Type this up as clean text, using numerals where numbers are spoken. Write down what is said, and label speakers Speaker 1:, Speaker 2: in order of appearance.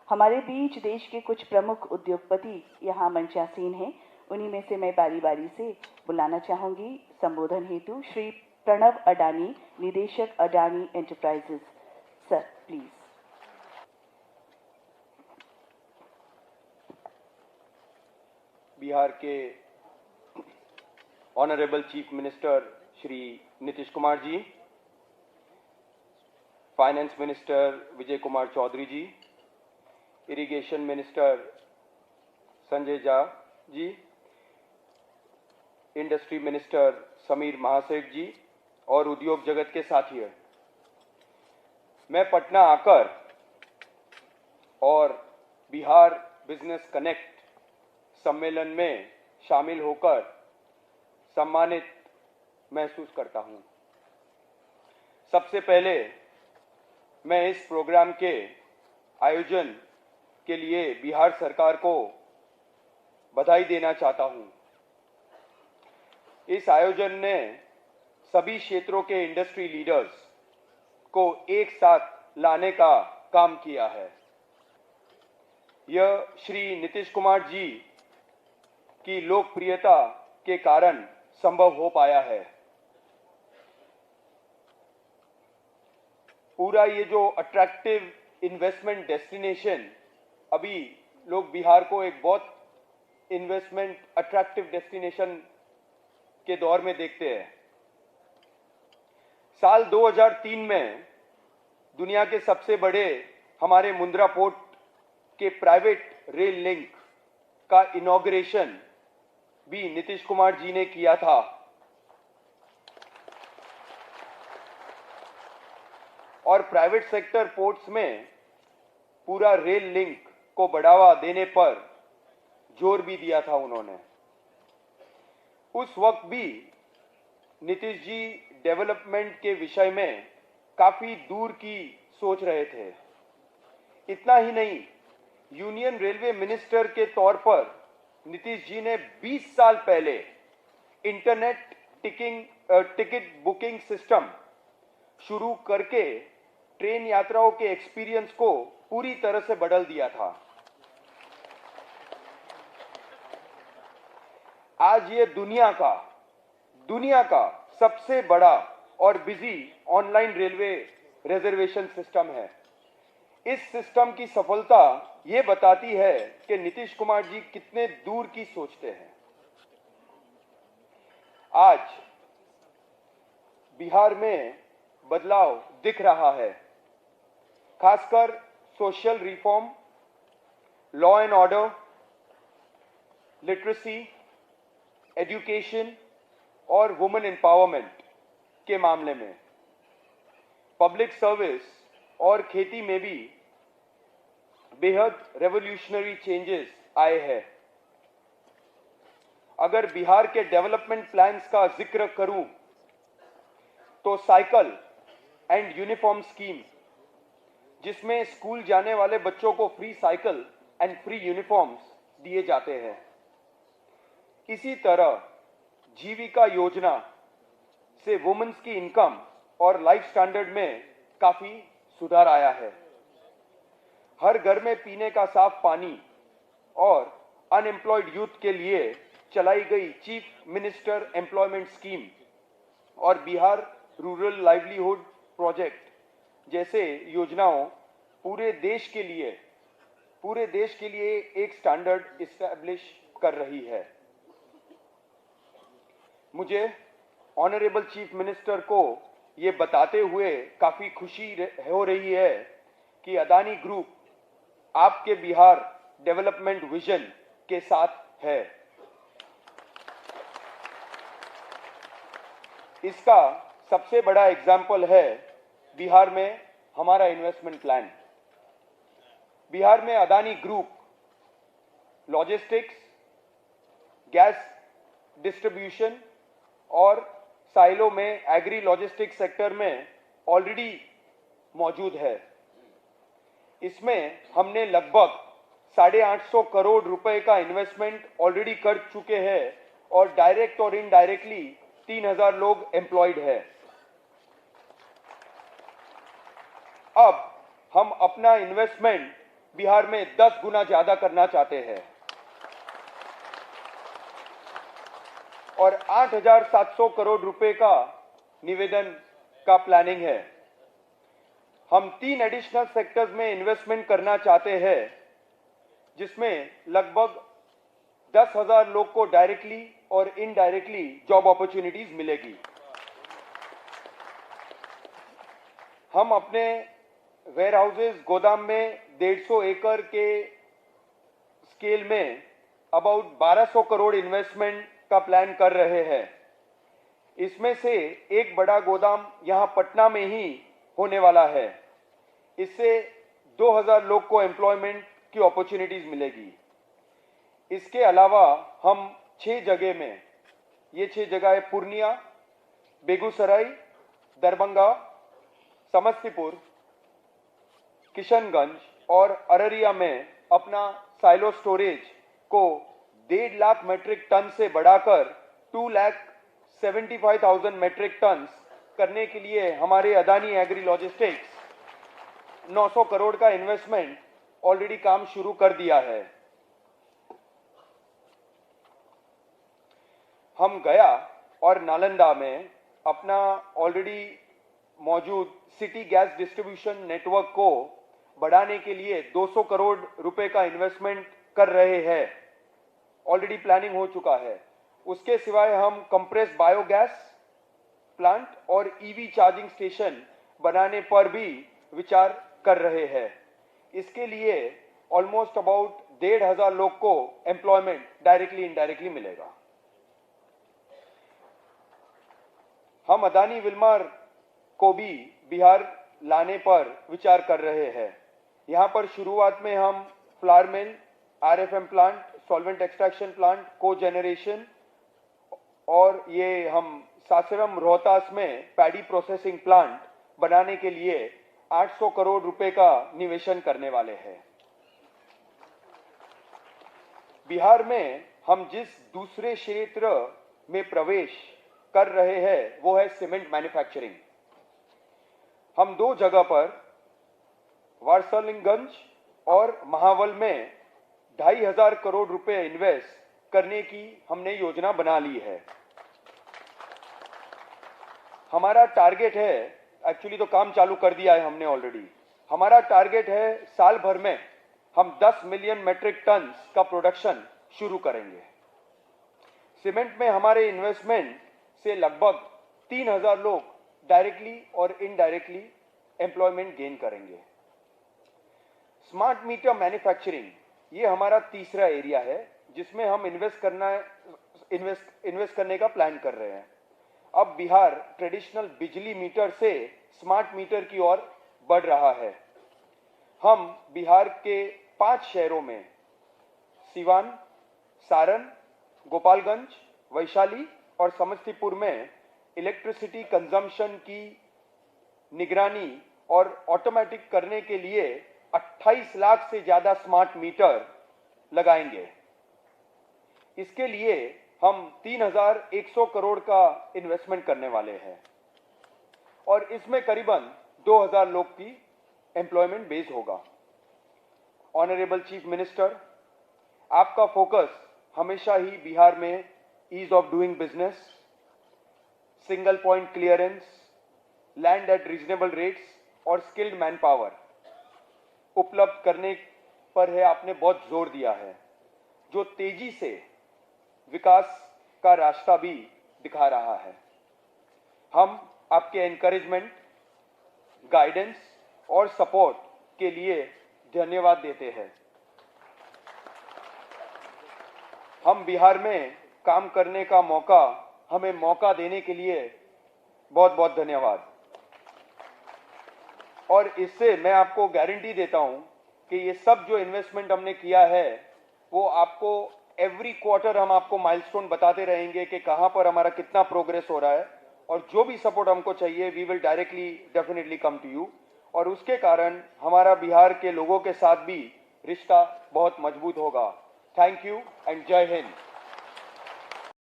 Speaker 1: हमारे बीच देश के कुछ प्रमुख उद्योगपति यहाँ मंचासीन हैं। उन्हीं में से मैं बारी बारी से बुलाना चाहूँगी संबोधन हेतु श्री प्रणव अडानी, निदेशक Adani enterprises. Sir please.
Speaker 2: Bihar के honourable chief minister Shri Nitish Kumar ji, finance minister Vijay Kumar Chaudhary ji, irrigation minister Sanjay Jha ji, industry minister Samir Mahaseth ji और उद्योग जगत के साथियों, मैं पटना आकर और बिहार बिजनेस कनेक्ट सम्मेलन में शामिल होकर सम्मानित महसूस करता हूं। सबसे पहले मैं इस प्रोग्राम के आयोजन के लिए बिहार सरकार को बधाई देना चाहता हूं। इस आयोजन ने सभी क्षेत्रों के इंडस्ट्री लीडर्स को एक साथ लाने का काम किया है। यह श्री नीतीश कुमार जी की लोकप्रियता के कारण संभव हो पाया है। पूरा ये जो अट्रैक्टिव इन्वेस्टमेंट डेस्टिनेशन, अभी लोग बिहार को एक बहुत इन्वेस्टमेंट अट्रैक्टिव डेस्टिनेशन के दौर में देखते हैं। साल 2003 में दुनिया के सबसे बड़े हमारे मुंद्रा पोर्ट के प्राइवेट रेल लिंक का इनॉग्रेशन भी नीतीश कुमार जी ने किया था। और प्राइवेट सेक्टर पोर्ट्स में पूरा रेल लिंक को बढ़ावा देने पर जोर भी दिया था उन्होंने। उस वक्त भी नीतीश जी डेवलपमेंट के विषय में काफी दूर की सोच रहे थे। इतना ही नहीं, यूनियन रेलवे मिनिस्टर के तौर पर नीतीश जी ने 20 साल पहले इंटरनेट टिकट बुकिंग सिस्टम शुरू करके ट्रेन यात्राओं के एक्सपीरियंस को पूरी तरह से बदल दिया था। आज ये दुनिया का सबसे बड़ा और busy online railway reservation system है। इस सिस्टम की सफलता ये बताती है कि नीतीश कुमार जी कितने दूर की सोचते हैं। आज बिहार में बदलाव दिख रहा है, खासकर social reform, law and order, literacy, education और वुमेन एम्पावरमेंट के मामले में। पब्लिक सर्विस और खेती में भी बेहद रेवोल्यूशनरी चेंजेस आए हैं। अगर बिहार के डेवलपमेंट प्लान्स का जिक्र करूं तो साइकिल एंड यूनिफॉर्म स्कीम, जिसमें स्कूल जाने वाले बच्चों को free cycle and free uniforms दिए जाते हैं। इसी तरह जीविका योजना से वुमेन्स की इनकम और लाइफ स्टैंडर्ड में काफी सुधार आया है। हर घर में पीने का साफ पानी और अनएम्प्लॉयड यूथ के लिए चलाई गई चीफ मिनिस्टर एम्प्लॉयमेंट स्कीम और बिहार रूरल लाइवलीहुड प्रोजेक्ट जैसे योजनाओं पूरे देश के लिए एक स्टैंडर्ड इस्टेब्लिश कर रही है। मुझे ऑनरेबल चीफ मिनिस्टर को ये बताते हुए काफी खुशी हो रही है कि अदानी ग्रुप आपके बिहार डेवलपमेंट विजन के साथ है। इसका सबसे बड़ा एग्जाम्पल है बिहार में हमारा इन्वेस्टमेंट प्लान। बिहार में Adani group logistics, gas distribution और साइलो में एग्री लॉजिस्टिक्स सेक्टर में ऑलरेडी मौजूद है। इसमें हमने लगभग 850 करोड़ रुपए का इन्वेस्टमेंट ऑलरेडी कर चुके हैं और डायरेक्ट और इनडायरेक्टली 3000 लोग एम्प्लॉयड है। अब हम अपना इन्वेस्टमेंट बिहार में 10 गुना ज्यादा करना चाहते हैं और 8,700 करोड़ रुपए का निवेदन का प्लानिंग है। हम 3 एडिशनल सेक्टर्स में इन्वेस्टमेंट करना चाहते हैं, जिसमें लगभग 10,000 लोग को डायरेक्टली और इनडायरेक्टली जॉब अपॉर्चुनिटीज मिलेगी। हम अपने वेयर हाउसेज गोदाम में 150 एकड़ के स्केल में अबाउट 1200 करोड़ इन्वेस्टमेंट का प्लान कर रहे हैं। इसमें से एक बड़ा गोदाम यहां पटना में ही होने वाला है। इससे 2000 लोग को एम्प्लॉयमेंट की अपॉर्चुनिटीज मिलेगी। इसके अलावा हम 6 जगह में, ये 6 जगह है पूर्णिया, बेगूसराय, दरभंगा, समस्तीपुर, किशनगंज और अररिया में अपना साइलो स्टोरेज को 1.5 लाख मेट्रिक टन से बढ़ाकर 2,75,000 मेट्रिक टन करने के लिए हमारे अदानी एग्री लॉजिस्टिक्स 900 करोड़ का इन्वेस्टमेंट ऑलरेडी काम शुरू कर दिया है। हम गया और नालंदा में अपना ऑलरेडी मौजूद सिटी गैस डिस्ट्रीब्यूशन नेटवर्क को बढ़ाने के लिए 200 करोड़ रुपए का इन्वेस्टमेंट कर रहे हैं। ऑलरेडी प्लानिंग हो चुका है। उसके सिवाय हम कंप्रेस बायोगैस प्लांट और ईवी चार्जिंग स्टेशन बनाने पर भी विचार कर रहे हैं। इसके लिए ऑलमोस्ट अबाउट 1,500 लोग को एम्प्लॉयमेंट डायरेक्टली इनडायरेक्टली मिलेगा। हम अदानी विल्मर को भी बिहार लाने पर विचार कर रहे हैं। यहां पर शुरुआत में हम फ्लावर मिल, आरएफएम प्लांट, सॉल्वेंट एक्सट्रैक्शन प्लांट, को जनरेशन और ये हम सासाराम रोहतास में पैडी प्रोसेसिंग प्लांट बनाने के लिए 800 करोड़ रुपए का निवेशन करने वाले हैं। बिहार में हम जिस दूसरे क्षेत्र में प्रवेश कर रहे हैं वो है सीमेंट मैन्युफैक्चरिंग। हम 2 जगह पर वारसलिंगंज और महावल में 2,500 करोड़ रुपए इन्वेस्ट करने की हमने योजना बना ली है। हमारा टारगेट है, एक्चुअली तो काम चालू कर दिया है हमने ऑलरेडी। हमारा टारगेट है साल भर में हम 10 मिलियन मेट्रिक टन का प्रोडक्शन शुरू करेंगे। सीमेंट में हमारे इन्वेस्टमेंट से लगभग 3,000 लोग डायरेक्टली और इनडायरेक्टली एम्प्लॉयमेंट गेन करेंगे। स्मार्ट मीटर मैन्युफैक्चरिंग ये हमारा तीसरा एरिया है जिसमें हम इन्वेस्ट करने का प्लान कर रहे हैं। अब बिहार ट्रेडिशनल बिजली मीटर से स्मार्ट मीटर की ओर बढ़ रहा है। हम बिहार के 5 शहरों में सिवान, सारण, गोपालगंज, वैशाली और समस्तीपुर में इलेक्ट्रिसिटी कंजम्पशन की निगरानी और ऑटोमेटिक करने के लिए 28 लाख से ज्यादा स्मार्ट मीटर लगाएंगे। इसके लिए हम 3,100 करोड़ का इन्वेस्टमेंट करने वाले हैं और इसमें करीबन 2,000 लोग की एम्प्लॉयमेंट बेस होगा। ऑनरेबल चीफ मिनिस्टर, आपका फोकस हमेशा ही बिहार में ease of doing business, single point clearance, land at reasonable rates और स्किल्ड मैन पावर उपलब्ध करने पर है। आपने बहुत जोर दिया है, जो तेजी से विकास का रास्ता भी दिखा रहा है। हम आपके एनकरेजमेंट, गाइडेंस और सपोर्ट के लिए धन्यवाद देते हैं। हम बिहार में काम करने का हमें मौका देने के लिए बहुत बहुत धन्यवाद। और इससे मैं आपको गारंटी देता हूं कि ये सब जो इन्वेस्टमेंट हमने किया है वो आपको एवरी क्वार्टर हम आपको माइलस्टोन बताते रहेंगे कि कहां पर हमारा कितना प्रोग्रेस हो रहा है, और जो भी सपोर्ट हमको चाहिए we will directly definitely come to you. और उसके कारण हमारा बिहार के लोगों के साथ भी रिश्ता बहुत मजबूत होगा। थैंक यू एंड जय हिंद।